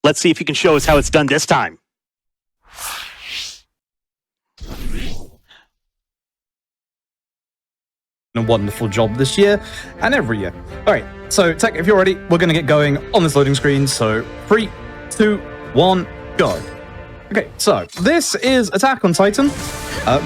Let's see if you can show us how it's done this time. A wonderful job this year and every year. All right, so Tech, if you're ready, we're going to get going on this loading screen. So 3, 2, 1, go. Okay, so this is Attack on Titan.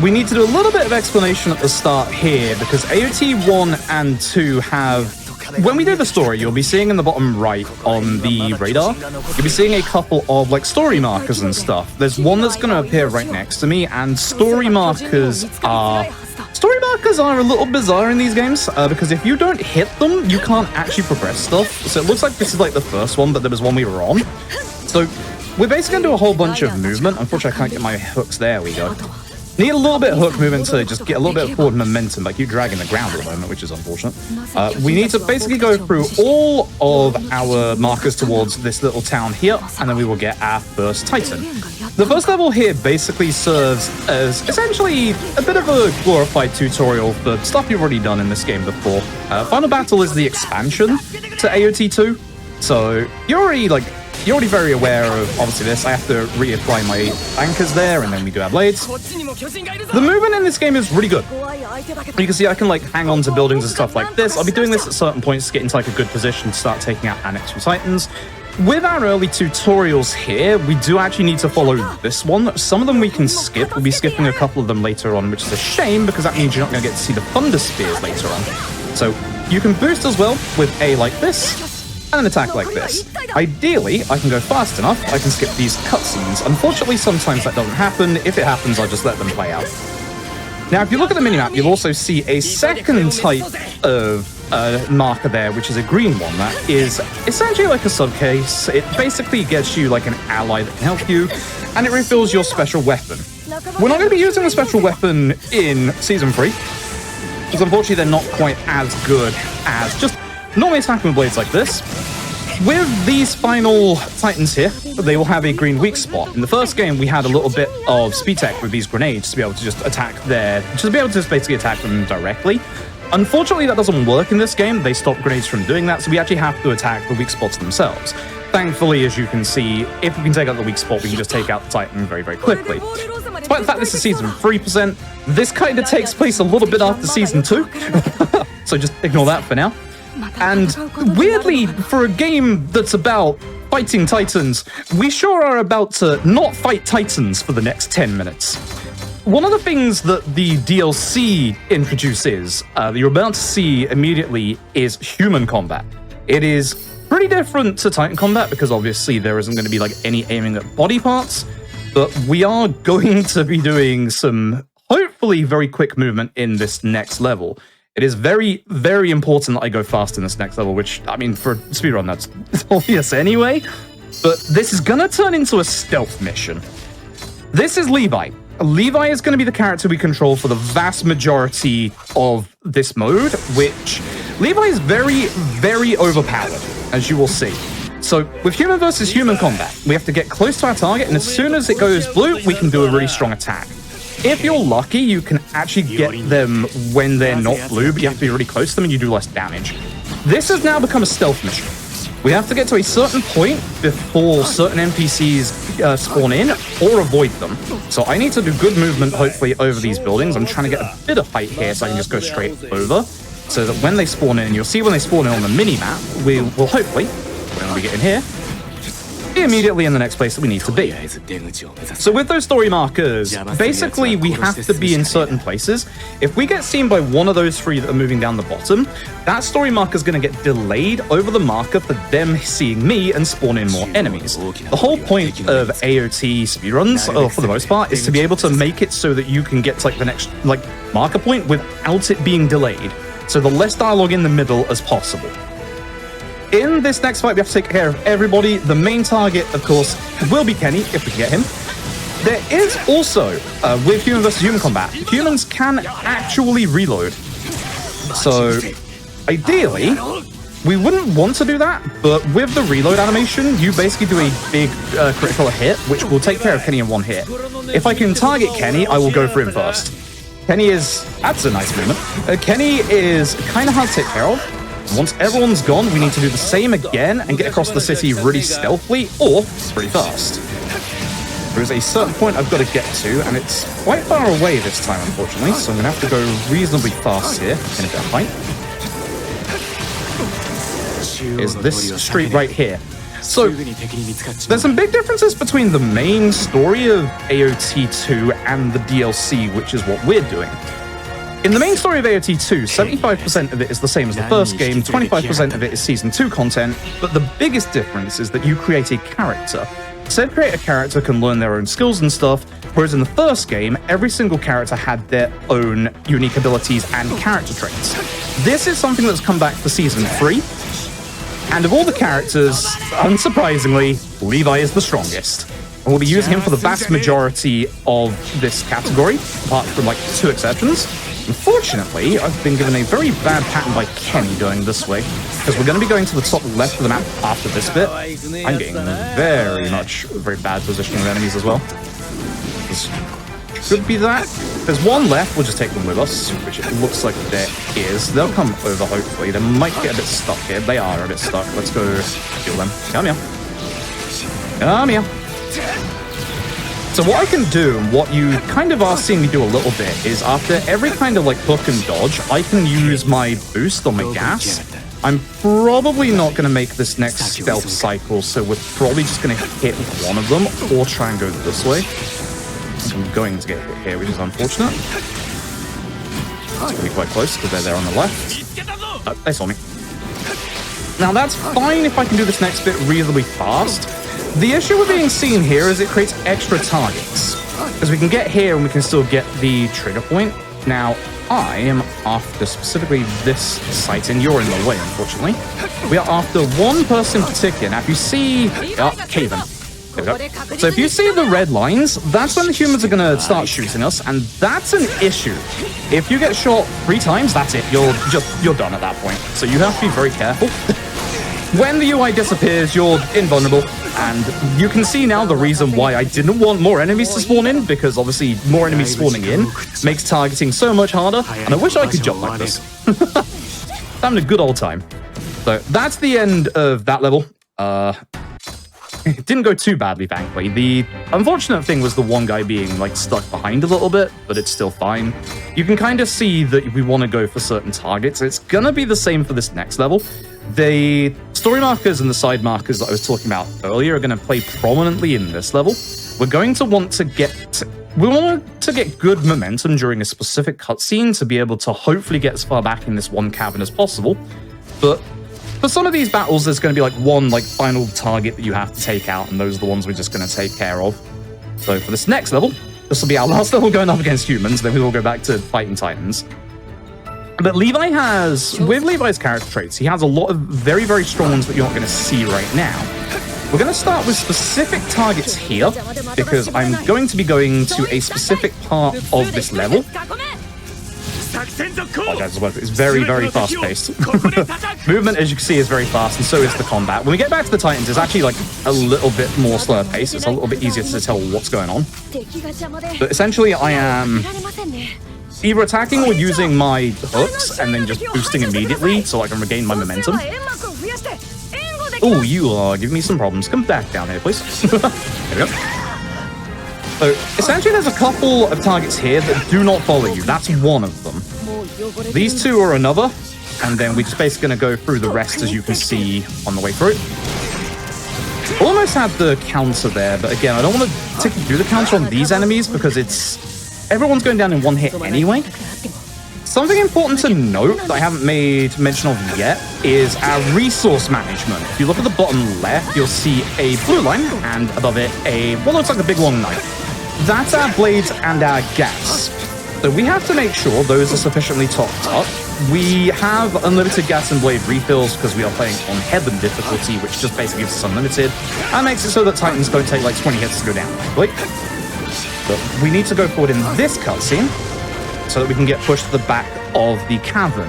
We need to do a little bit of explanation at the start here because AOT 1 and 2 have... When we do the story, you'll be seeing in the bottom right on the radar, you'll be seeing a couple of like story markers and stuff. There's one that's going to appear right next to me, and story markers are a little bizarre in these games because if you don't hit them, you can't actually progress stuff. So it looks like this is like the first one, but there was one we were on. So we're basically going to do a whole bunch of movement. Unfortunately, I can't get my hooks. There we go. Need a little bit of hook movement to just get a little bit of forward momentum, but keep dragging the ground at the moment, which is unfortunate. We need to basically go through all of our markers towards this little town here, and then we will get our first Titan. The first level here basically serves as essentially a bit of a glorified tutorial for stuff you've already done in this game before. Final Battle is the expansion to AOT 2, so you're already very aware of, obviously, this. I have to reapply my anchors there, and then we do our blades. The movement in this game is really good. You can see I can, like, hang on to buildings and stuff like this. I'll be doing this at certain points to get into, like, a good position to start taking out our next few Titans. With our early tutorials here, we do actually need to follow this one. Some of them we can skip. We'll be skipping a couple of them later on, which is a shame, because that means you're not going to get to see the Thunder Spears later on. So you can boost as well with A like this, and an attack like this. Ideally, I can go fast enough, I can skip these cutscenes. Unfortunately, sometimes that doesn't happen. If it happens, I'll just let them play out. Now, if you look at the minimap, you'll also see a second type of marker there, which is a green one. That is essentially like a subcase. It basically gets you like an ally that can help you, and it refills your special weapon. We're not going to be using the special weapon in Season 3, because unfortunately they're not quite as good as just normally attacking with blades like this. With these final Titans here, they will have a green weak spot. In the first game, we had a little bit of speed tech with these grenades to be able to just basically attack them directly. Unfortunately, that doesn't work in this game. They stop grenades from doing that, so we actually have to attack the weak spots themselves. Thankfully, as you can see, if we can take out the weak spot, we can just take out the Titan very, very quickly. Despite the fact this is Season 3%, this kind of takes place a little bit after Season 2, so just ignore that for now. And weirdly, for a game that's about fighting Titans, we sure are about to not fight Titans for the next 10 minutes. One of the things that the DLC introduces, that you're about to see immediately, is human combat. It is pretty different to Titan combat because obviously there isn't going to be like any aiming at body parts, but we are going to be doing some hopefully very quick movement in this next level. It is very, very important that I go fast in this next level, which, I mean, for speedrun, that's obvious anyway. But this is going to turn into a stealth mission. This is Levi. Levi is going to be the character we control for the vast majority of this mode, which Levi is very, very overpowered, as you will see. So with human versus human combat, we have to get close to our target, and as soon as it goes blue, we can do a really strong attack. If you're lucky, you can actually get them when they're not blue, but you have to be really close to them and you do less damage. This has now become a stealth mission. We have to get to a certain point before certain NPCs spawn in or avoid them. So I need to do good movement, hopefully, over these buildings. I'm trying to get a bit of height here so I can just go straight over. So that when they spawn in, you'll see when they spawn in on the mini-map, we will hopefully, when we get in here, be immediately in the next place that we need to be. So with those story markers, basically we have to be in certain places. If we get seen by one of those three that are moving down the bottom, that story marker is going to get delayed over the marker for them seeing me and spawn in more enemies. The whole point of AOT speedruns, for the most part, is to be able to make it so that you can get to like the next marker point without it being delayed. So the less dialogue in the middle as possible. In this next fight, we have to take care of everybody. The main target, of course, will be Kenny, if we can get him. There is also, with human versus human combat, humans can actually reload. So, ideally, we wouldn't want to do that, but with the reload animation, you basically do a big critical hit, which will take care of Kenny in one hit. If I can target Kenny, I will go for him first. Kenny is... that's a nice movement. Kenny is kind of hard to take care of. Once everyone's gone, we need to do the same again and get across the city really stealthily or pretty fast. There is a certain point I've got to get to, and it's quite far away this time, unfortunately, so I'm going to have to go reasonably fast here in a bit of height. Is this street right here. So, there's some big differences between the main story of AOT2 and the DLC, which is what we're doing. In the main story of AOT2, 75% of it is the same as the first game, 25% of it is Season 2 content, but the biggest difference is that you create a character. Said create a character can learn their own skills and stuff, whereas in the first game, every single character had their own unique abilities and character traits. This is something that's come back for Season 3, and of all the characters, unsurprisingly, Levi is the strongest. And we'll be using him for the vast majority of this category, apart from like 2 exceptions. Unfortunately, I've been given a very bad pattern by Kenny going this way, because we're going to be going to the top left of the map after this bit. I'm getting very bad positioning of enemies as well. This should be that. There's one left, we'll just take them with us, which it looks like there is. They'll come over, hopefully. They might get a bit stuck here. They are a bit stuck. Let's go kill them. Come here. Come here. So what I can do, and what you kind of are seeing me do a little bit, is after every kind of like hook and dodge, I can use my boost on my gas. I'm probably not going to make this next stealth cycle, so we're probably just going to hit one of them, or try and go this way. I'm going to get hit here, which is unfortunate. It's going to be quite close, because they're there on the left. Oh, they saw me. Now that's fine if I can do this next bit reasonably fast. The issue with being seen here is it creates extra targets, because we can get here and we can still get the trigger point. Now, I am after specifically this site, and you're in the way, unfortunately. We are after one person in particular. Now, if you see... Caven. There we go. So if you see the red lines, that's when the humans are going to start shooting us, and that's an issue. If you get shot 3 times, that's it. You're done at that point. So you have to be very careful. When the UI disappears, you're invulnerable, and you can see now the reason why I didn't want more enemies to spawn in, because obviously more enemies spawning in makes targeting so much harder, and I wish I could jump like this. Having a good old time. So that's the end of that level. It didn't go too badly, thankfully. The unfortunate thing was the one guy being like stuck behind a little bit, but it's still fine. You can kind of see that we want to go for certain targets. It's gonna be the same for this next level. The story markers and the side markers that I was talking about earlier are going to play prominently in this level. We're going to want to get good momentum during a specific cutscene to be able to hopefully get as far back in this one cavern as possible. But for some of these battles, there's going to be like one final target that you have to take out, and those are the ones we're just going to take care of. So for this next level, this will be our last level going up against humans, then we will go back to fighting Titans. But Levi has, with Levi's character traits, he has a lot of very, very strong ones that you're not going to see right now. We're going to start with specific targets here, because I'm going to be going to a specific part of this level. It's very, very fast-paced. Movement, as you can see, is very fast, and so is the combat. When we get back to the Titans, it's actually like a little bit more slower pace. It's a little bit easier to tell what's going on. But essentially, I am either attacking or using my hooks and then just boosting immediately so I can regain my momentum. Oh, you are giving me some problems. Come back down here, please. There we go. So, essentially, there's a couple of targets here that do not follow you. That's one of them. These 2 are another, and then we're just basically going to go through the rest, as you can see on the way through. Almost had the counter there, but again, I don't want to take you through the counter on these enemies because everyone's going down in one hit anyway. Something important to note that I haven't made mention of yet is our resource management. If you look at the bottom left, you'll see a blue line, and above it, what looks like a big long knife. That's our blades and our gas. So we have to make sure those are sufficiently topped up. We have unlimited gas and blade refills because we are playing on Heaven difficulty, which just basically gives us unlimited, and makes it so that Titans don't take like 20 hits to go down. But we need to go forward in this cutscene so that we can get pushed to the back of the cavern.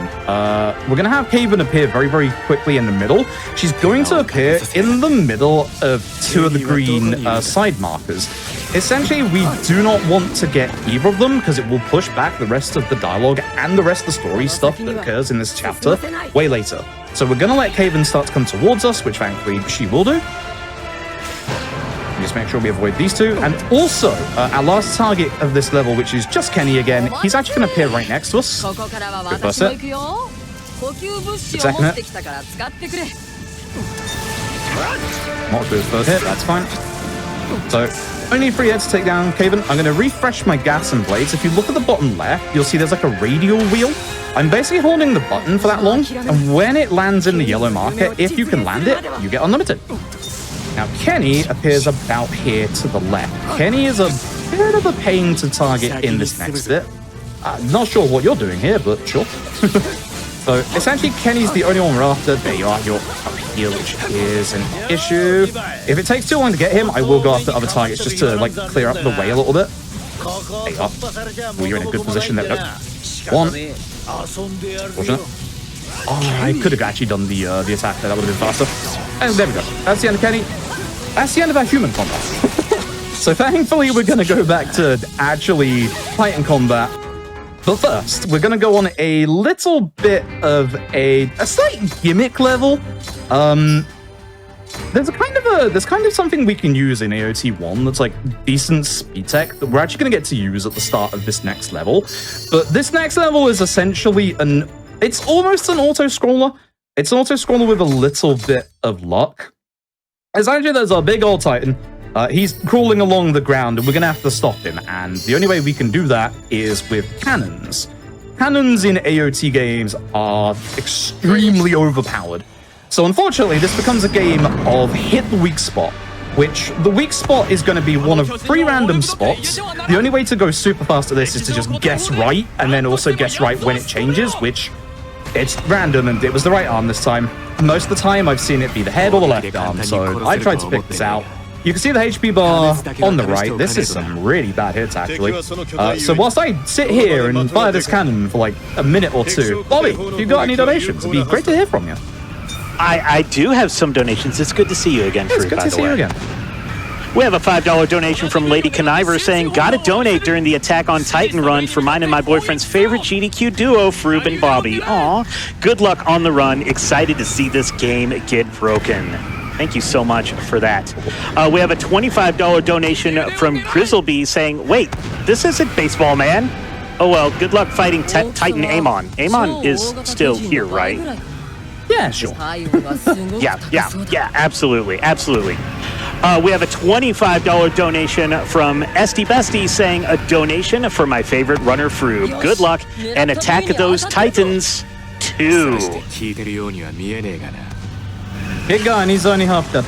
We're going to have Kaven appear very, very quickly in the middle. She's going to appear in the middle of two of the green side markers. Essentially, we do not want to get either of them because it will push back the rest of the dialogue and the rest of the story stuff that occurs in this chapter way later. So we're going to let Kaven start to come towards us, which thankfully she will do. Just make sure we avoid these two. And also, our last target of this level, which is just Kenny again, he's actually going to appear right next to us. Good first hit. Good second hit. Not good first hit, that's fine. So, only 3 hits to take down Kaven. I'm going to refresh my gas and blades. If you look at the bottom left, you'll see there's like a radial wheel. I'm basically holding the button for that long, and when it lands in the yellow marker, if you can land it, you get unlimited. Now, Kenny appears about here to the left. Kenny is a bit of a pain to target in this next bit. Not sure what you're doing here, but sure. So, essentially, Kenny's the only one we're after. There you are, you're up here, which is an issue. If it takes too long to get him, I will go after other targets just to, like, clear up the way a little bit. There you are. Well, you're in a good position there. Nope. One. Fortunate. Oh, I could have actually done the attack there. That would have been faster. And there we go. That's the end of Kenny. That's the end of our human combat. So thankfully, we're going to go back to actually Titan combat. But first, we're going to go on a little bit of a slight gimmick level. There's kind of something we can use in AOT1 that's like decent speed tech that we're actually going to get to use at the start of this next level. But this next level is essentially it's almost an auto-scroller. It's an auto-scroller with a little bit of luck. Essentially, there's our big old Titan. He's crawling along the ground, and we're going to have to stop him. And the only way we can do that is with cannons. Cannons in AOT games are extremely overpowered. So unfortunately, this becomes a game of hit the weak spot, which the weak spot is going to be one of 3 random spots. The only way to go super fast at this is to just guess right, and then also guess right when it changes, which it's random, and it was the right arm this time. Most of the time, I've seen it be the head or the left arm, so I tried to pick this out. You can see the HP bar on the right. This is some really bad hits, actually. So whilst I sit here and fire this cannon for like a minute or two, Bobby, if you've got any donations, it'd be great to hear from you. I do have some donations. It's good to see you again, Froob, It's good to see you again. We have a $5 donation from Lady Conniver saying, gotta donate during the Attack on Titan run for mine and my boyfriend's favorite GDQ duo, Froob and Bobby. Aw, good luck on the run. Excited to see this game get broken. Thank you so much for that. We have a $25 donation from Grizzleby saying, wait, this isn't Baseball Man. Oh well, good luck fighting Titan Amon. Amon is still here, right? Yeah, sure. Yeah, absolutely. We have a $25 donation from Esty Bestie saying a donation for my favorite runner, Froob. Good luck and attack those Titans, too. Big gun, he's only half dead.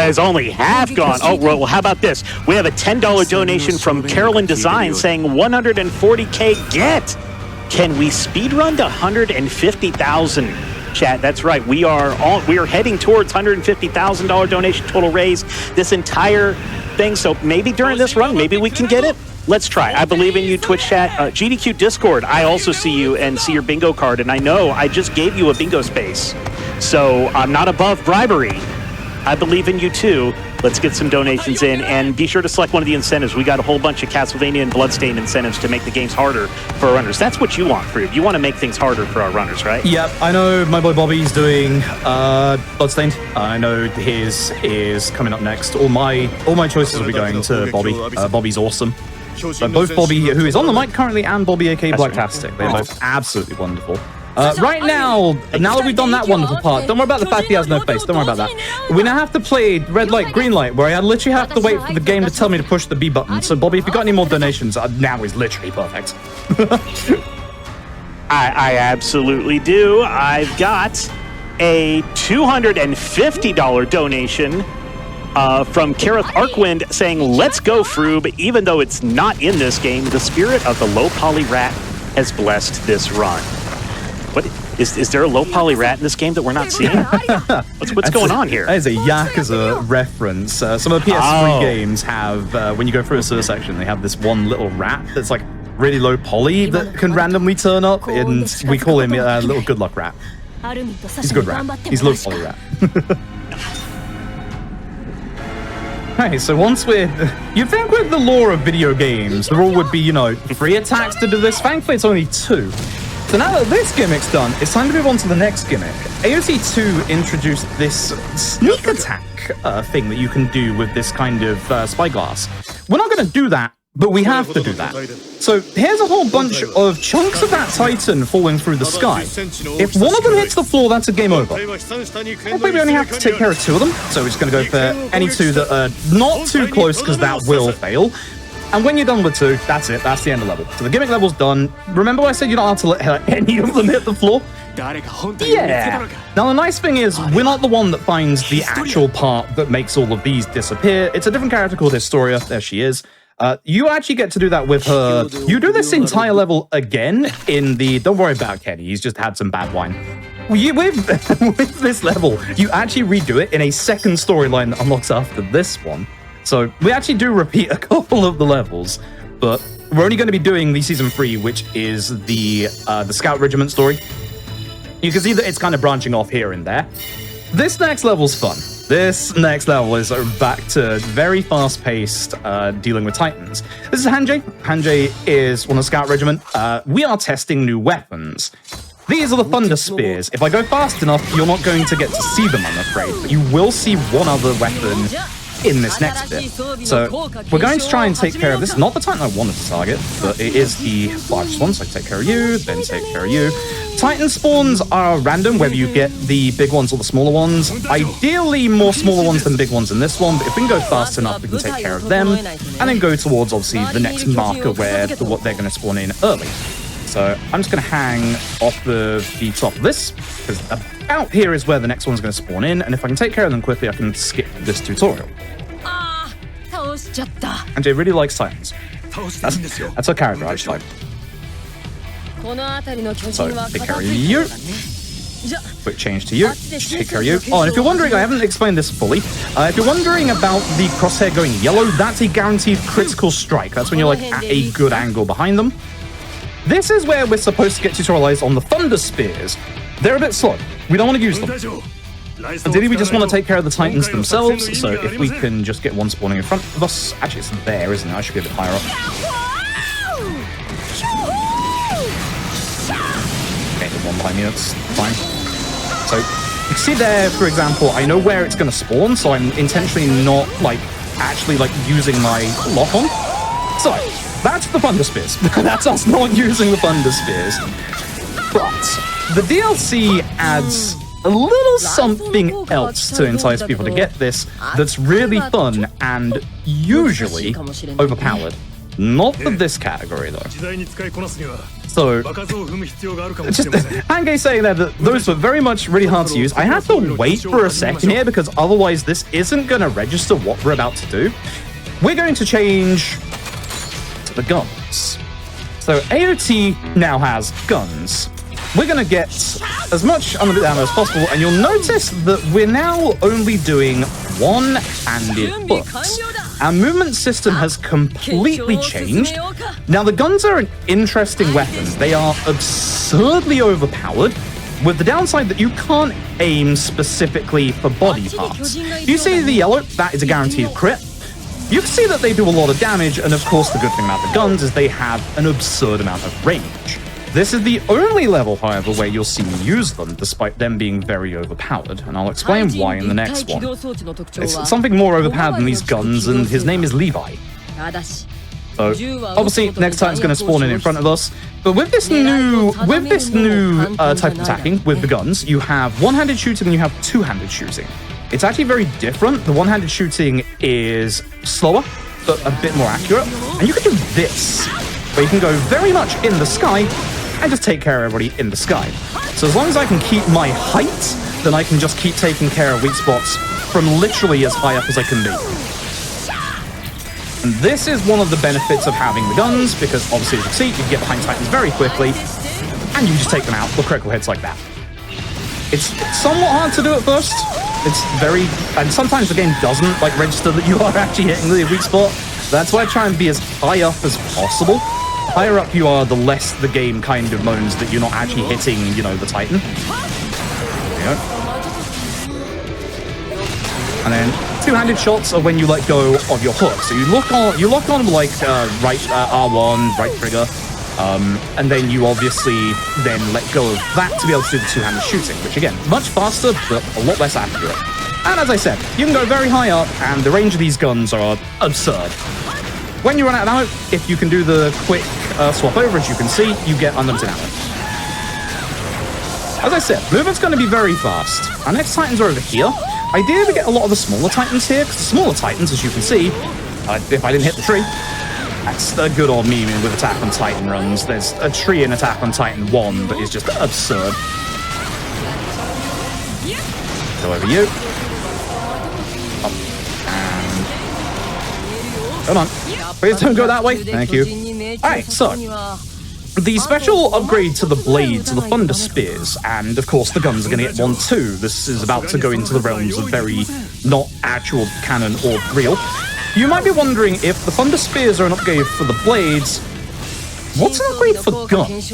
He's only half gone. Oh, well, how about this? We have a $10 donation from Carolyn Design saying 140K get. Can we speedrun to 150,000? Chat, that's right. We are heading towards $150,000 donation total raise this entire thing. So maybe during this run, maybe we can get it. Let's try. I believe in you, Twitch chat. GDQ Discord, I also see you and see your bingo card. And I know I just gave you a bingo space. So I'm not above bribery. I believe in you too. Let's get some donations in and be sure to select one of the incentives. We got a whole bunch of Castlevania and Bloodstained incentives to make the games harder for our runners. That's what you want, Froob. You want to make things harder for our runners, right? Yep, I know my boy Bobby's doing Bloodstained. I know his is coming up next. All my choices will be going to Bobby. Bobby's awesome. Both Bobby, who is on the mic currently, and Bobby aka Blacktastic. They're both absolutely wonderful. Right now that we've done that wonderful part, don't worry about the fact he has no face. Don't worry about that. We now have to play red light, green light, where I literally have to wait for the game to tell me to push the B button. So, Bobby, if you got any more donations, now is literally perfect. I absolutely do. I've got a $250 donation from Kareth Arkwind saying, let's go, Froob. Even though it's not in this game, the spirit of the low poly rat has blessed this run. What is there a low poly rat in this game that we're not seeing? What's going on here? That is a Yakuza reference. Some of the PS3 games have, when you go through a sewer section, they have this one little rat that's like really low poly that can randomly turn up, and we call him a little good luck rat. He's a good rat. He's low poly rat. Okay, so once you'd think with the lore of video games, the rule would be, 3 attacks to do this. Thankfully, it's only 2. So now that this gimmick's done, it's time to move on to the next gimmick. AOT 2 introduced this sneak attack thing that you can do with this kind of spyglass. We're not going to do that, but we have to do that. So here's a whole bunch of chunks of that Titan falling through the sky. If one of them hits the floor, that's a game over. Probably we only have to take care of 2 of them, so we're just going to go for any 2 that are not too close, because that will fail. And when you're done with 2, that's it. That's the end of level. So the gimmick level's done. Remember I said you don't have to let any of them hit the floor? Yeah. Now the nice thing is, we're not the one that finds the actual part that makes all of these disappear. It's a different character called Historia. There she is. You actually get to do that with her. You do this entire level again in the... Don't worry about Kenny. He's just had some bad wine. With this level, you actually redo it in a second storyline that unlocks after this one. So we actually do repeat a couple of the levels, but we're only going to be doing the Season 3, which is the Scout Regiment story. You can see that it's kind of branching off here and there. This next level's fun. This next level is back to very fast-paced dealing with Titans. This is Hanjay. Hanjay is one of the Scout Regiment. We are testing new weapons. These are the Thunder Spears. If I go fast enough, you're not going to get to see them, I'm afraid, but you will see one other weapon in this next bit. So we're going to try and take care of this. Not the Titan I wanted to target, but it is the largest one. So take care of you, then take care of you. Titan spawns are random, whether you get the big ones or the smaller ones. Ideally, more smaller ones than big ones in this one, but if we can go fast enough, we can take care of them, and then go towards, obviously, the next marker where what they're going to spawn in early. So I'm just going to hang off the top of this, because about here is where the next one's going to spawn in, and if I can take care of them quickly, I can skip this tutorial. And Jay really likes Titans. That's her character, I just like. So, take care of you. Quick change to you. Take care of you. Oh, and if you're wondering, I haven't explained this fully. If you're wondering about the crosshair going yellow, that's a guaranteed critical strike. That's when you're like at a good angle behind them. This is where we're supposed to get tutorialized on the Thunder Spears. They're a bit slow. We don't want to use them. Ideally, we just want to take care of the Titans themselves, so if we can just get one spawning in front of us... Actually, it's there, isn't it? I should be a bit higher up. Okay, there's one behind me, that's fine. So, you see there, for example, I know where it's going to spawn, so I'm intentionally not, actually, using my lock-on. So, that's the Thunder Spears. That's us not using the Thunder Spears. But the DLC adds a little something else to entice people to get this that's really fun and usually overpowered. Not for this category, though. So, just Hangay saying there that those were very much really hard to use. I have to wait for a second here because otherwise this isn't going to register what we're about to do. We're going to change the guns. So AOT now has guns. We're going to get as much unlimited ammo as possible, and you'll notice that we're now only doing one-handed hooks. Our movement system has completely changed. Now, the guns are an interesting weapon. They are absurdly overpowered, with the downside that you can't aim specifically for body parts. You see the yellow? That is a guaranteed crit. You can see that they do a lot of damage, and of course the good thing about the guns is they have an absurd amount of range. This is the only level, however, where you'll see me use them, despite them being very overpowered, and I'll explain why in the next one. It's something more overpowered than these guns, and his name is Levi. So, obviously, next Titan's going to spawn in front of us, but with this new type of attacking, with the guns, you have one-handed shooting and you have two-handed shooting. It's actually very different. The one-handed shooting is slower, but a bit more accurate. And you can do this, where you can go very much in the sky and just take care of everybody in the sky. So as long as I can keep my height, then I can just keep taking care of weak spots from literally as high up as I can be. And this is one of the benefits of having the guns, because obviously, as you can see, you can get behind Titans very quickly, and you just take them out with critical hits like that. It's somewhat hard to do at first. It's very... And sometimes the game doesn't, register that you are actually hitting the weak spot. That's why I try and be as high up as possible. higher up you are, the less the game kind of moans that you're not actually hitting, you know, the Titan. There you go. And then two-handed shots are when you let go of your hook. So you lock on like right R1, right trigger, and then you obviously then let go of that to be able to do the two-handed shooting, which again, much faster, but a lot less accurate. And as I said, you can go very high up, and the range of these guns are absurd. When you run out of ammo, if you can do the quick swap over, as you can see, you get unlimited ammo. As I said, movement's going to be very fast. Our next Titans are over here. Ideally, we get a lot of the smaller Titans here, because the smaller Titans, as you can see, if I didn't hit the tree, that's a good old meme with Attack on Titan runs. There's a tree in Attack on Titan 1 that is just absurd. Go over you. Up. And... Come on. Please don't go that way. Thank you. Alright, so... the special upgrade to the blades are the Thunder Spears, and of course the guns are going to get one too. This is about to go into the realms of very not actual canon or real. You might be wondering if the Thunder Spears are an upgrade for the blades, what's an upgrade for guns?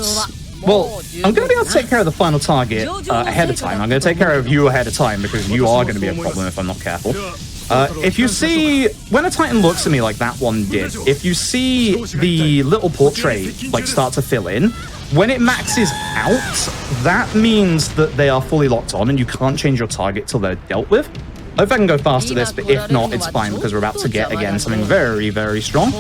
Well, I'm going to be able to take care of the final target ahead of time. I'm going to take care of you ahead of time because you are going to be a problem if I'm not careful. If you see, when a Titan looks at me like that one did, if you see the little portrait like start to fill in, when it maxes out, that means that they are fully locked on and you can't change your target till they're dealt with. I hope I can go fast at this, but if not, it's fine because we're about to get, again, something very, very strong.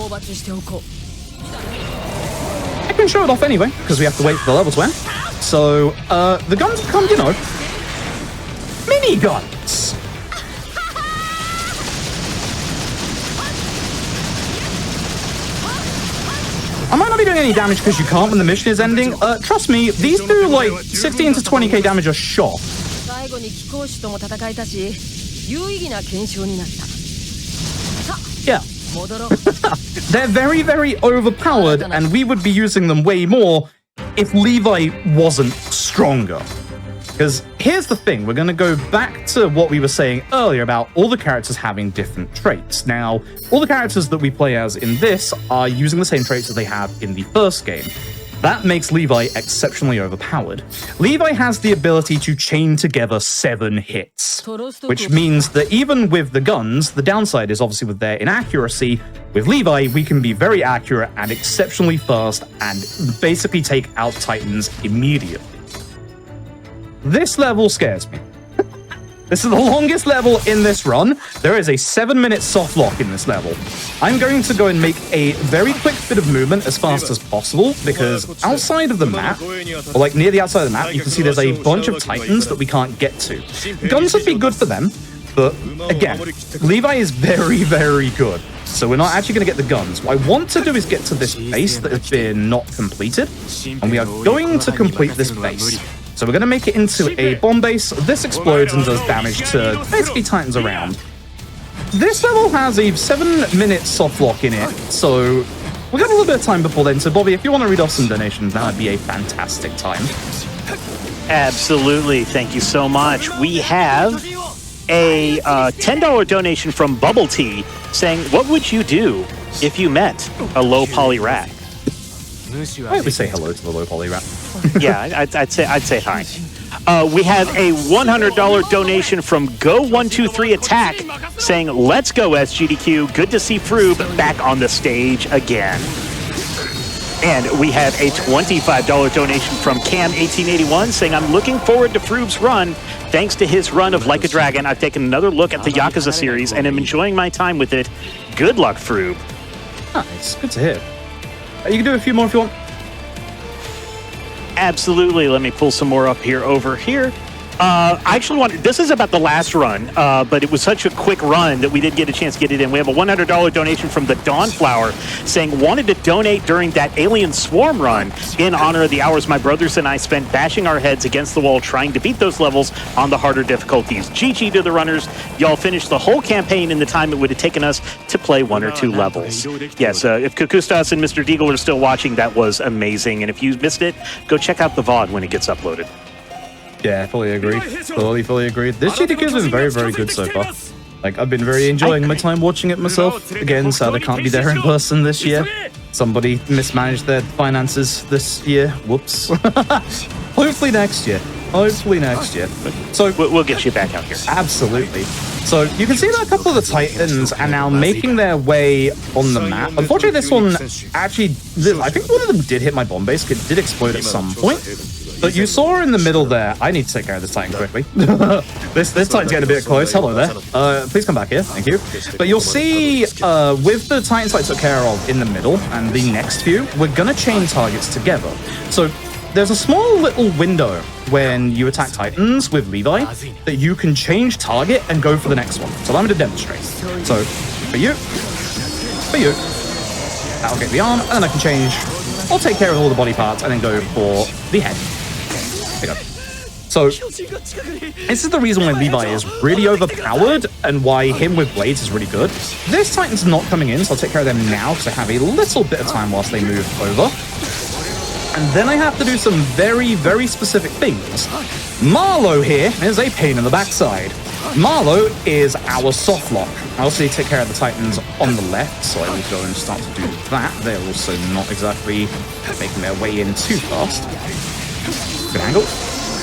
I can show it off anyway, because we have to wait for the level to end. So, the guns become, you know, mini guns. I might not be doing any damage because you can't when the mission is ending. Trust me, these do like 16 to 20k damage a shot. Yeah. They're very, very overpowered, and we would be using them way more if Levi wasn't stronger. Because here's the thing, we're going to go back to what we were saying earlier about all the characters having different traits. Now, all the characters that we play as in this are using the same traits that they have in the first game. That makes Levi exceptionally overpowered. Levi has the ability to chain together 7 hits, which means that even with the guns, the downside is obviously with their inaccuracy. With Levi, we can be very accurate and exceptionally fast and basically take out Titans immediately. This level scares me. This is the longest level in this run. There is a 7-minute soft lock in this level. I'm going to go and make a very quick bit of movement as fast as possible because outside of the map, or like near the outside of the map, you can see there's a bunch of Titans that we can't get to. Guns would be good for them, but again, Levi is very, very good. So we're not actually going to get the guns. What I want to do is get to this base that has been not completed, and we are going to complete this base. So we're going to make it into a bomb base. This explodes and does damage to basically Titans around. This level has a 7-minute soft lock in it, so we've got a little bit of time before then. So Bobby, if you want to read off some donations, that would be a fantastic time. Absolutely. Thank you so much. We have a $10 donation from Bubble Tea saying, what would you do if you met a low poly rat? Why don't we say hello to the low poly rat? Yeah, I'd say hi. We have a $100 donation from Go123 Attack saying, let's go SGDQ. Good to see Froob back on the stage again. And we have a $25 donation from Cam1881 saying, I'm looking forward to Froob's run. Thanks to his run of Like a Dragon, I've taken another look at the Yakuza series and am enjoying my time with it. Good luck, Froob. Nice, good to hear. You can do a few more if you want. Absolutely. Let me pull some more up here over here. I actually wanted, this is about the last run, but it was such a quick run that we didn't get a chance to get it in. We have a $100 donation from the Dawnflower saying, wanted to donate during that Alien Swarm run in honor of the hours my brothers and I spent bashing our heads against the wall trying to beat those levels on the harder difficulties. GG to the runners. Y'all finished the whole campaign in the time it would have taken us to play 1 or 2 levels. Yes, if Kukustas and Mr. Deagle are still watching, that was amazing. And if you missed it, go check out the VOD when it gets uploaded. Yeah, fully agree. Fully agree. This GDQ has been very, very good so far. Like, I've been very enjoying my time watching it myself. Again, sad I can't be there in person this year. Somebody mismanaged their finances this year. Whoops. Hopefully next year. Hopefully next year. So We'll get you back out here. absolutely. So you can see that a couple of the Titans are now making their way on the map. Unfortunately, this one actually, I think one of them did hit my bomb base. It did explode at some point. But you saw in the middle there, I need to take care of this Titan quickly. this Titan's getting a bit close. Hello there. Please come back here. Thank you. But you'll see with the Titans I took care of in the middle and the next few, we're going to chain targets together. So there's a small little window when you attack Titans with Levi that you can change target and go for the next one. So allow me to demonstrate. So for you, that'll get the arm, and then I can change. I'll take care of all the body parts and then go for the head. There you go. So this is the reason why Levi is really overpowered and why him with blades is really good. This Titan's not coming in, so I'll take care of them now because I have a little bit of time whilst they move over. And then I have to do some very, very specific things. Marlowe here is a pain in the backside. Marlowe is our soft lock. I also need to take care of the Titans on the left, so I will go and start to do that. They're also not exactly making their way in too fast. Good angle.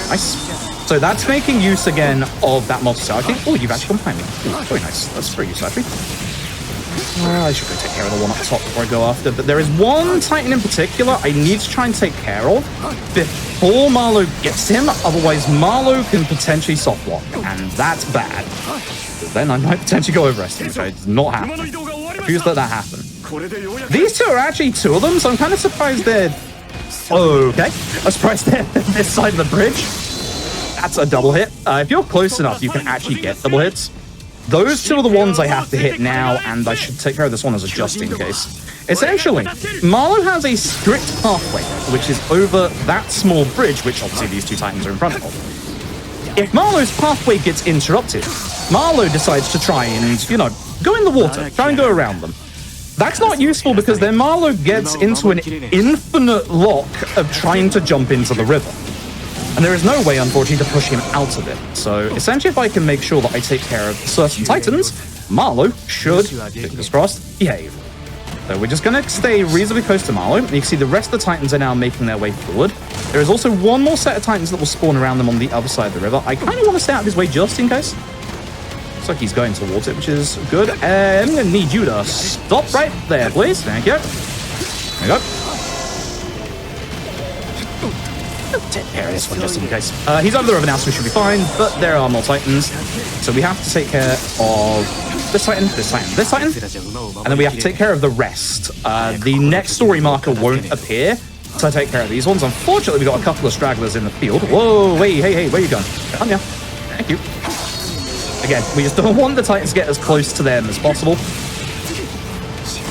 Nice. So that's making use again of that multi-cell. I think, oh, you've actually gone behind me. Ooh, very nice. That's very useful, actually. I should go take care of the one up top before I go after, but there is one Titan in particular I need to try and take care of before Marlowe gets him, otherwise Marlowe can potentially soft lock, and that's bad. Because then I might potentially go overestimate, which is not happening. Refuse to let that happen. These two are actually two of them, so I'm kind of surprised they're... Okay. I'm surprised they're this side of the bridge. That's a double hit. If you're close enough, you can actually get double hits. Those two are the ones I have to hit now, and I should take care of this one as a just in case. Essentially, Marlowe has a strict pathway, which is over that small bridge, which obviously these two Titans are in front of. If Marlowe's pathway gets interrupted, Marlowe decides to try and, go in the water, try and go around them. That's not useful because then Marlowe gets into an infinite lock of trying to jump into the river. And there is no way, unfortunately, to push him out of it. So, essentially, if I can make sure that I take care of certain Titans, Marlowe should, fingers crossed, behave. So we're just going to stay reasonably close to Marlowe. You can see the rest of the Titans are now making their way forward. There is also one more set of Titans that will spawn around them on the other side of the river. I kind of want to stay out of his way just in case. Looks like he's going towards it, which is good. And I'm going to need you to stop right there, please. Thank you. There you go. Take care of this one just in case. He's over the river now, so we should be fine, but there are more Titans. So we have to take care of this Titan, this Titan, this Titan, and then we have to take care of the rest. The next story marker won't appear, so I take care of these ones. Unfortunately, we've got a couple of stragglers in the field. Whoa, wait, hey, where you going? Come here. Thank you. Again, we just don't want the Titans to get as close to them as possible.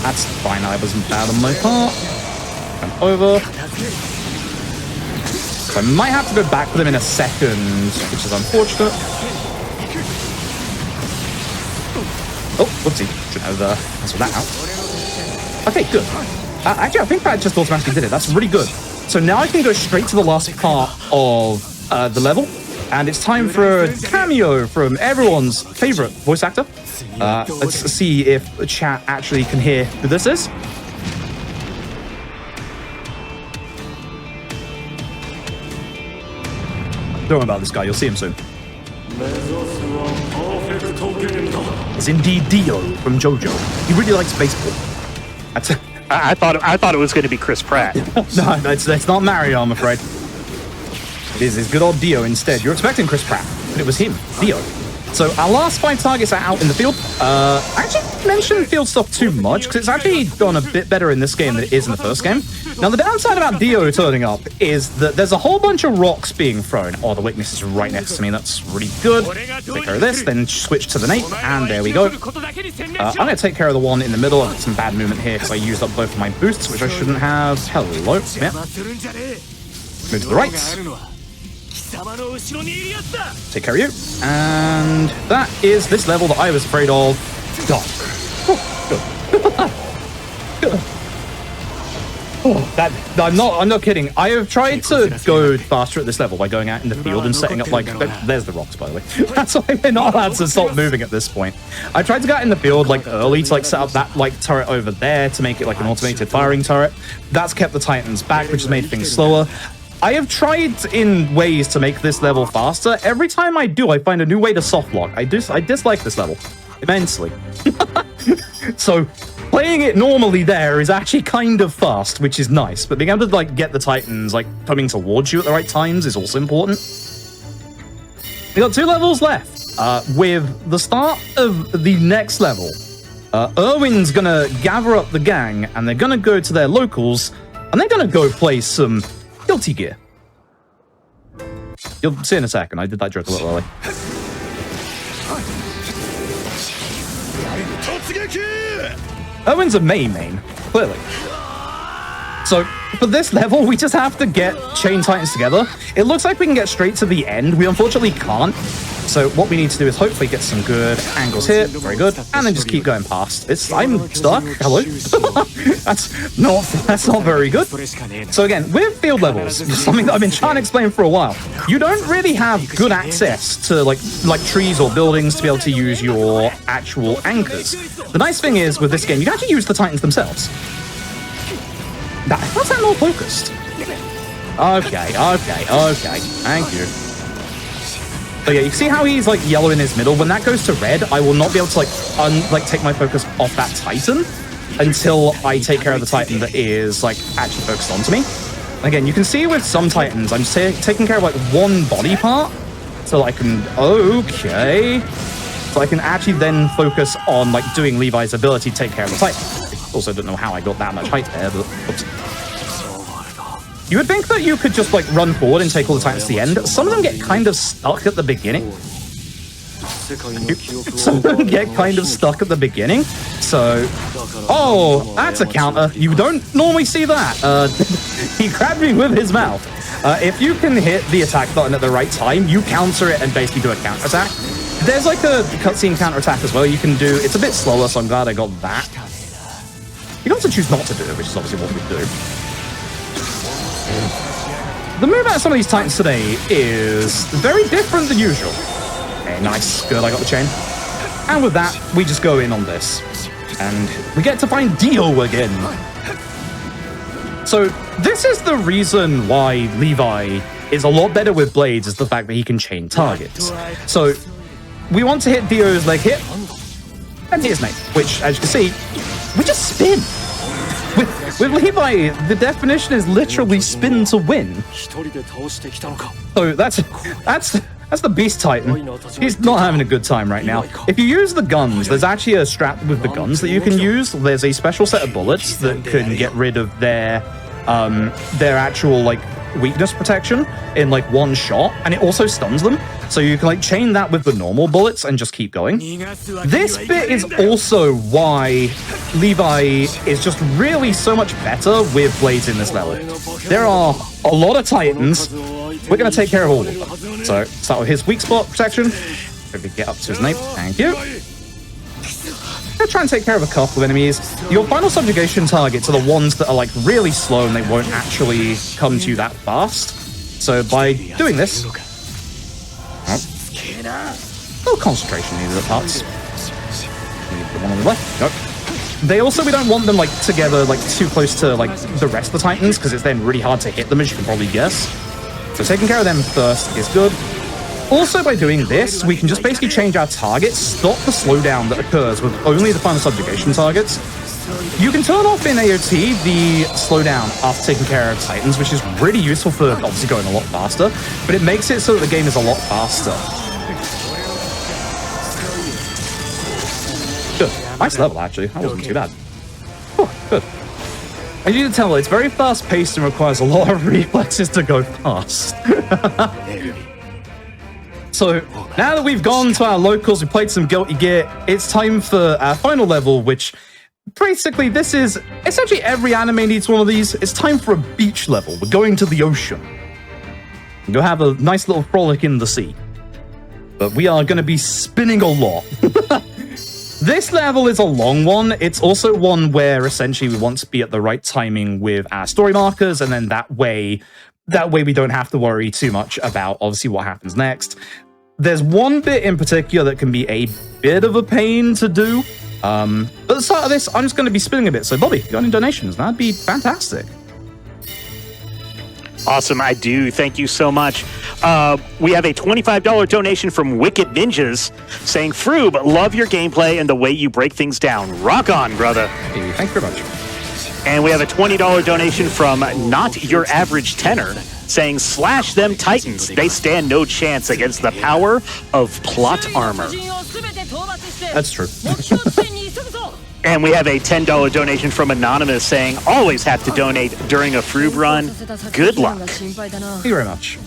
That's fine, I wasn't bad on my part. Come over. So I might have to go back for them in a second, which is unfortunate. Oh, whoopsie. Should have cancelled that out. Okay, good. Actually, I think that just automatically did it. That's really good. So now I can go straight to the last part of the level, and it's time for a cameo from everyone's favorite voice actor. Let's see if the chat actually can hear who this is. Don't worry about this guy, you'll see him soon. It's indeed Dio from JoJo. He really likes baseball. I thought it was going to be Chris Pratt. No, it's not Mario, I'm afraid. It is good old Dio instead. You're expecting Chris Pratt, but it was him, Dio. So our last 5 targets are out in the field. I actually mentioned field stuff too much because it's actually gone a bit better in this game than it is in the first game. Now, the downside about Dio turning up is that there's a whole bunch of rocks being thrown. Oh, the weakness is right next to me. That's really good. Take care of this, then switch to the Nate, and there we go. I'm going to take care of the one in the middle. I've got some bad movement here because I used up both of my boosts, which I shouldn't have. Hello. Yeah. Move to the right. Take care of you. And that is this level that I was afraid of. Done. Oh, good. Good. I'm not kidding. I have tried to go faster at this level by going out in the field and setting up, like, there's the rocks, by the way. That's why we're not allowed to stop moving at this point. I tried to go out in the field, like, early to, like, set up that, like, turret over there to make it, like, an automated firing turret. That's kept the Titans back, which has made things slower. I have tried in ways to make this level faster. Every time I do, I find a new way to soft lock. I dislike this level immensely. So playing it normally there is actually kind of fast, which is nice. But being able to, like, get the Titans, like, coming towards you at the right times is also important. We got 2 levels left. With the start of the next level, Erwin's gonna gather up the gang, and they're gonna go to their locals, and they're gonna go play some Guilty Gear. You'll see in a second. I did that joke a little early. Erwin's a main, clearly. So, for this level, we just have to get Chain Titans together. It looks like we can get straight to the end. We unfortunately can't. So what we need to do is hopefully get some good angles here. Very good. And then just keep going past. I'm stuck. Hello? That's not very good. So again, with field levels, something that I've been trying to explain for a while, you don't really have good access to like trees or buildings to be able to use your actual anchors. The nice thing is with this game, you can actually use the Titans themselves. How's that not focused? Okay. Thank you. So yeah, you see how he's like yellow in his middle? When that goes to red, I will not be able to like take my focus off that Titan until I take care of the Titan that is like actually focused onto me. Again, you can see with some Titans, I'm taking care of like one body part, so I can so I can actually then focus on like doing Levi's ability to take care of the Titan. Also, don't know how I got that much height there, but oops. You would think that you could just, like, run forward and take all the Titans to the end. Some of them get kind of stuck at the beginning. Some of them get kind of stuck at the beginning. So, oh, that's a counter. You don't normally see that. He grabbed me with his mouth. If you can hit the attack button at the right time, you counter it and basically do a counter attack. There's, like, a cutscene counter attack as well you can do. It's a bit slower, so I'm glad I got that. You can also choose not to do it, which is obviously what we do. The move out of some of these Titans today is very different than usual. Okay, nice. Good, I got the chain. And with that, we just go in on this. And we get to find Dio again. So this is the reason why Levi is a lot better with blades, is the fact that he can chain targets. So we want to hit Dio's leg hit. And his name, which, as you can see, we just spin. With Levi, the definition is literally spin to win. So that's the Beast Titan. He's not having a good time right now. If you use the guns, there's actually a strap with the guns that you can use. There's a special set of bullets that can get rid of their actual like weakness protection in like one shot, and it also stuns them. So you can like chain that with the normal bullets and just keep going. This bit is also why Levi is just really so much better with blades in this level. There are a lot of Titans. We're going to take care of all of them. So start with his weak spot protection. If we get up to his name, thank you. I'm going to try and take care of a couple of enemies. Your final subjugation targets are the ones that are like really slow and they won't actually come to you that fast. So by doing this, a little concentration needed at parts. Need the one on the left. Nope. They also, we don't want them like together, like too close to like the rest of the Titans, because it's then really hard to hit them, as you can probably guess. So taking care of them first is good. Also, by doing this, we can just basically change our targets, stop the slowdown that occurs with only the final subjugation targets. You can turn off in AOT the slowdown after taking care of Titans, which is really useful for obviously going a lot faster, but it makes it so that the game is a lot faster. Good. Nice level, actually. That wasn't too bad. Oh, good. As you can tell, it's very fast-paced and requires a lot of reflexes to go fast. So, now that we've gone to our locals, we played some Guilty Gear, it's time for our final level, which basically this is essentially every anime needs one of these. It's time for a beach level. We're going to the ocean. Go have a nice little frolic in the sea. But we are going to be spinning a lot. This level is a long one. It's also one where essentially we want to be at the right timing with our story markers, and then that way we don't have to worry too much about obviously what happens next. There's one bit in particular that can be a bit of a pain to do. But at the start of this, I'm just going to be spinning a bit. So Bobby, if you got any donations, that'd be fantastic. Awesome, I do. Thank you so much. We have a $25 donation from Wicked Ninjas saying, Froob, love your gameplay and the way you break things down. Rock on, brother. Hey, thank you very much. And we have a $20 donation from Not Your Average Tenor saying, slash them Titans. They stand no chance against the power of plot armor. That's true. And we have a $10 donation from Anonymous saying, always have to donate during a Froob run. Good luck. Thank you very much.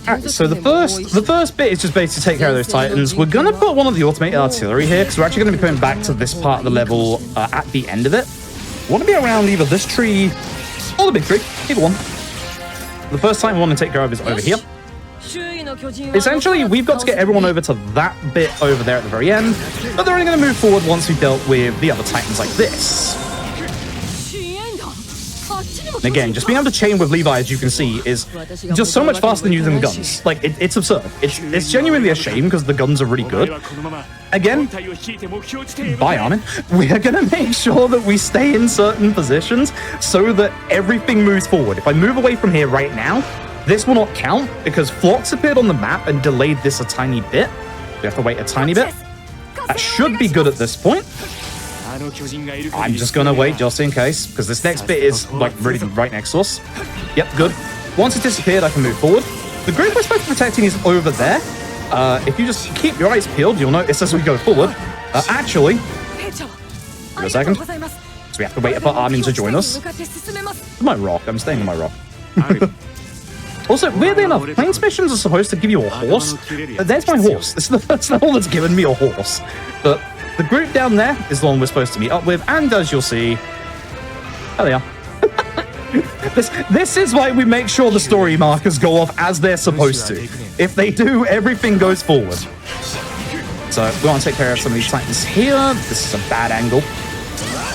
Alright, so the first bit is just basically take care of those Titans. We're going to put one of the automated artillery here, because we're actually going to be coming back to this part of the level at the end of it. We want to be around either this tree or the big tree, either one. The first time we want to take care of is over here. Essentially, we've got to get everyone over to that bit over there at the very end, but they're only going to move forward once we've dealt with the other Titans like this. And again, just being able to chain with Levi, as you can see, is just so much faster than using guns. Like, it's absurd. It's genuinely a shame because the guns are really good. Again, bye, Armin. We are going to make sure that we stay in certain positions so that everything moves forward. If I move away from here right now, this will not count because Phlox appeared on the map and delayed this a tiny bit. We have to wait a tiny bit. That should be good at this point. I'm just going to wait just in case, because this next bit is like really right next to us. Yep, good. Once it disappeared, I can move forward. The group we're supposed to be protecting is over there. If you just keep your eyes peeled, you'll notice as we go forward. Actually, wait a second. So we have to wait for Armin to join us. My rock. I'm staying on my rock. Also, weirdly enough, Plains missions are supposed to give you a horse. There's my horse. This is the first level that's given me a horse. But the group down there is the one we're supposed to meet up with, and as you'll see, there they are. This is why we make sure the story markers go off as they're supposed to. If they do, everything goes forward. So we want to take care of some of these Titans here. This is a bad angle.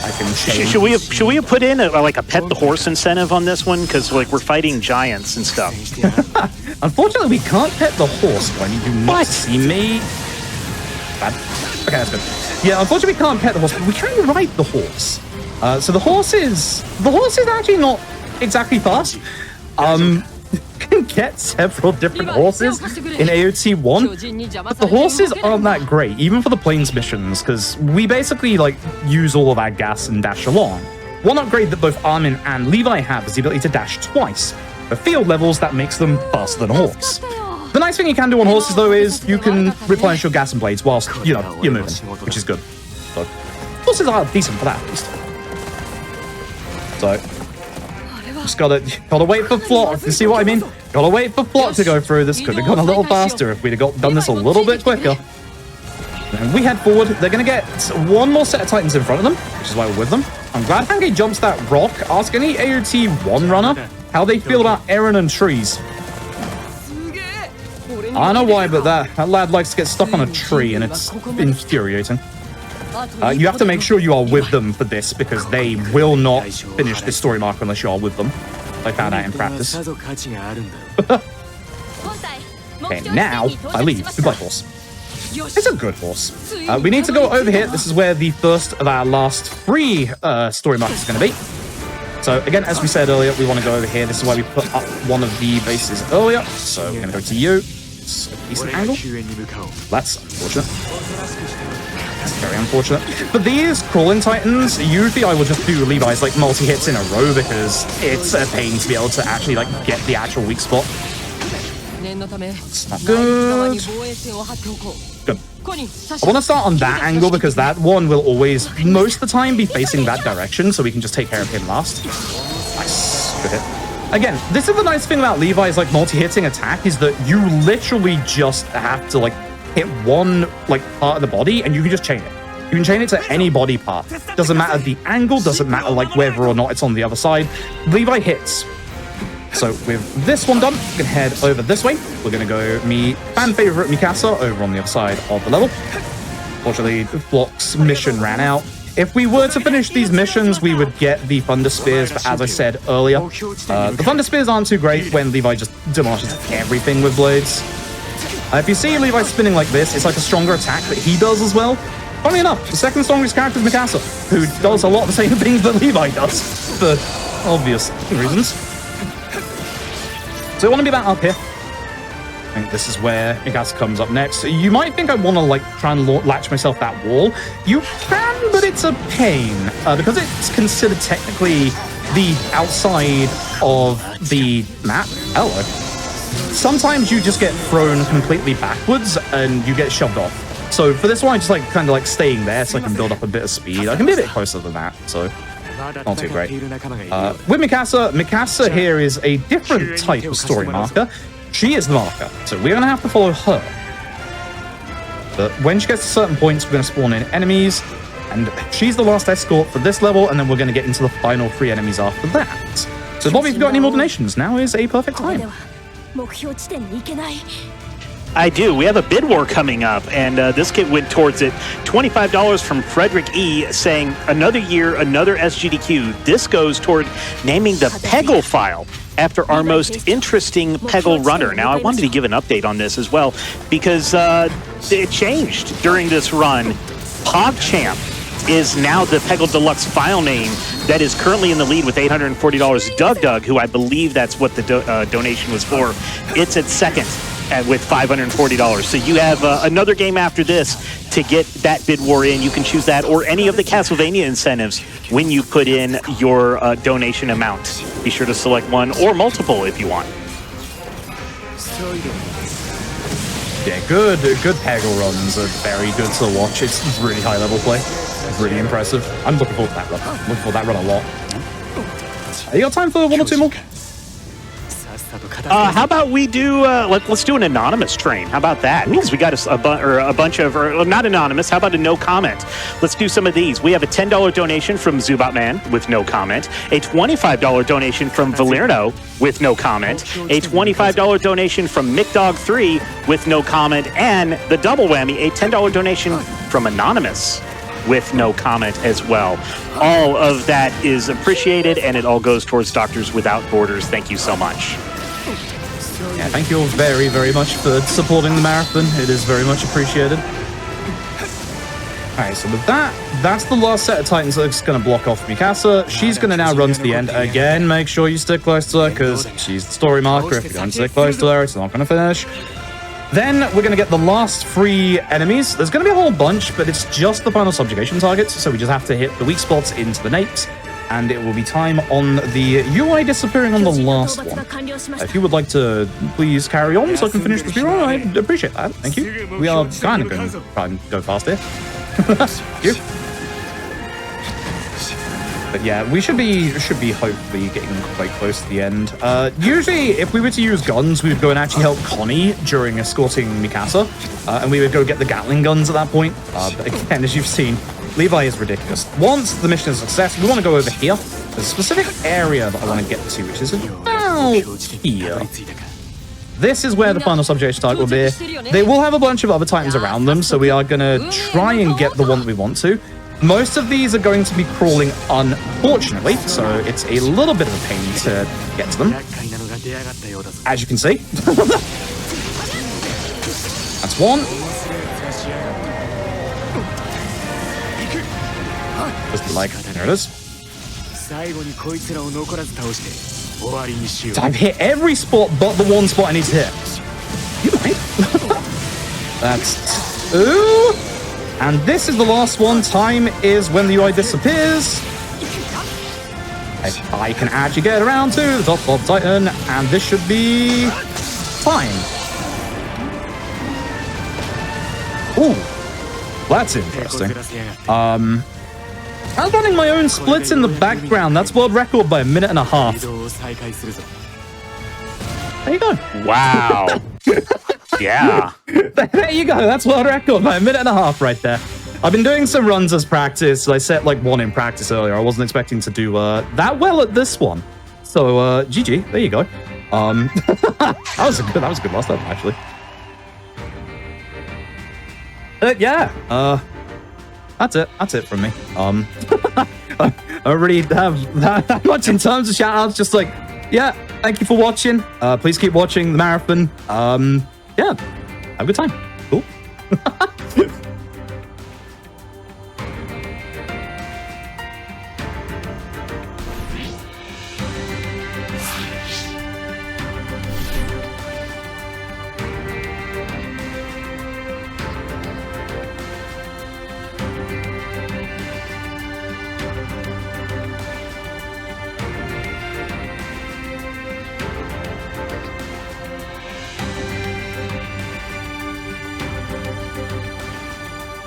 I can change. Should we have put in like a pet the horse incentive on this one? Because like we're fighting giants and stuff. Unfortunately, we can't pet the horse when you do not see me. Bad. Okay, that's good. Yeah, unfortunately, we can't pet the horse, but we can ride the horse. So the horse is actually not exactly fast. You can get several different horses in AOT 1, but the horses aren't that great, even for the Plains missions, because we basically like use all of our gas and dash along. One upgrade that both Armin and Levi have is the ability to dash twice. For field levels, that makes them faster than a horse. The nice thing you can do on horses, though, is you can replenish your gas and blades whilst, you know, you're moving, which is good. So, horses are decent for that, at least. So, just gotta wait for Flock. You see what I mean? Gotta wait for Flock to go through. This could have gone a little faster if we'd have done this a little bit quicker. And we head forward. They're gonna get one more set of Titans in front of them, which is why we're with them. I'm glad Hanke jumps that rock. Ask any AOT 1 runner how they feel about Eren and trees. I don't know why, but that lad likes to get stuck on a tree, and it's infuriating. You have to make sure you are with them for this, because they will not finish this story marker unless you are with them. I found out in practice. Okay, now I leave. Goodbye, horse. It's a good horse. We need to go over here. This is where the first of our last 3 story markers is going to be. So again, as we said earlier, we want to go over here. This is why we put up one of the bases earlier. So we're going to go to you. It's a decent angle. That's unfortunate. That's very unfortunate. For these crawling Titans, usually I will just do Levi's like multi-hits in a row because it's a pain to be able to actually like get the actual weak spot. It's not good. Good. I want to start on that angle because that one will always, most of the time, be facing that direction, so we can just take care of him last. Nice. Good hit. Again, this is the nice thing about Levi's like multi-hitting attack is that you literally just have to like hit one like part of the body and you can just chain it. You can chain it to any body part. Doesn't matter the angle, doesn't matter like whether or not it's on the other side. Levi hits. So with this one done, we can head over this way. We're going to go fan favorite Mikasa over on the other side of the level. Fortunately, Flock's mission ran out. If we were to finish these missions, we would get the Thunder Spears, but as I said earlier, the Thunder Spears aren't too great when Levi just demolishes everything with blades. If you see Levi spinning like this, it's like a stronger attack that he does as well. Funny enough, the second strongest character is Mikasa, who does a lot of the same things that Levi does, for obvious reasons. So I want to be back up here. I think this is where Mikasa comes up next. You might think I want to like try and latch myself that wall. You can, but it's a pain because it's considered technically the outside of the map. Hello. Sometimes you just get thrown completely backwards and you get shoved off. So for this one, I just like kind of like staying there so I can build up a bit of speed. I can be a bit closer than that, so not too great. With Mikasa here is a different type of story marker. She is the marker, so we're going to have to follow her. But when she gets to certain points, we're going to spawn in enemies, and she's the last escort for this level, and then we're going to get into the final 3 enemies after that. So Bobby, if you've got any more donations, now is a perfect time. I do. We have a bid war coming up, and this kid went towards it. $25 from Frederick E. saying, another year, another SGDQ. This goes toward naming the Peggle file after our most interesting Peggle runner. Now, I wanted to give an update on this as well, because it changed during this run. PogChamp is now the Peggle Deluxe file name that is currently in the lead with $840. Doug, who I believe that's what the donation was for, it's at second with $540. So you have another game after this to get that bid war in. You can choose that or any of the Castlevania incentives when you put in your donation amount. Be sure to select one or multiple if you want. Yeah, good Peggle runs are very good to watch. It's really high level play. It's really impressive. I'm looking forward to that run. I'm looking for that run a lot. You got time for one or two more? How about we do, let's do an anonymous train. How about that? Because we got a bunch of, or not anonymous, how about a no comment? Let's do some of these. We have a $10 donation from Zubatman with no comment, a $25 donation from Valerno with no comment, a $25 donation from McDog3 with no comment, and the double whammy, a $10 donation from Anonymous with no comment as well. All of that is appreciated, and it all goes towards Doctors Without Borders. Thank you so much. Yeah, thank you all very, very much for supporting the marathon. It is very much appreciated. Alright, so with that, that's the last set of Titans that's going to block off Mikasa. She's going to now run to the end. Again, make sure you stick close to her, because she's the story marker. If you don't stick close to her, it's not going to finish. Then we're going to get the last 3 enemies. There's going to be a whole bunch, but it's just the final subjugation targets, so we just have to hit the weak spots into the napes, and it will be time on the UI disappearing on the last one. If you would like to please carry on so I can finish the speedrun, I'd appreciate that. Thank you. We are kind of going to try and go fast here. You. But yeah, we should be hopefully getting quite close to the end. Usually, if we were to use guns, we would go and actually help Connie during escorting Mikasa, and we would go get the Gatling guns at that point. But again, as you've seen, Levi is ridiculous. Once the mission is a success, we want to go over here. There's a specific area that I want to get to, which is about here. This is where the final subjugation target will be. They will have a bunch of other Titans around them, so we are going to try and get the one that we want to. Most of these are going to be crawling, unfortunately, so it's a little bit of a pain to get to them. As you can see. That's one. Just like, there it is. So I've hit every spot but the one spot I need to hit. You right? That's two. And this is the last one. Time is when the UI disappears. I can actually get around to the top of Titan, and this should be fine. Ooh, that's interesting. I was running my own splits in the background. That's world record by 1.5 minutes. There you go. Wow. Yeah. There you go. That's world record by 1.5 minutes right there. I've been doing some runs as practice. I set like one in practice earlier. I wasn't expecting to do that well at this one. So GG. There you go. that was a good last time actually. Yeah. that's it. That's it from me. I don't really have that much in terms of shout outs. Just like, yeah, thank you for watching. Please keep watching the marathon. Yeah, have a good time. Cool.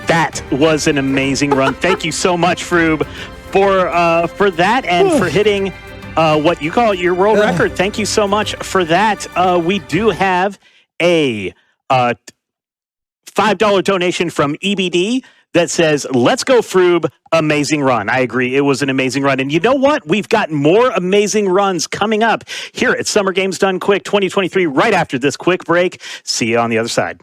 That was an amazing run. Thank you so much, Froob, for that and for hitting what you call your world record. Thank you so much for that. We do have a $5 donation from EBD that says, let's go, Froob. Amazing run. I agree. It was an amazing run. And you know what? We've got more amazing runs coming up here at Summer Games Done Quick 2023 right after this quick break. See you on the other side.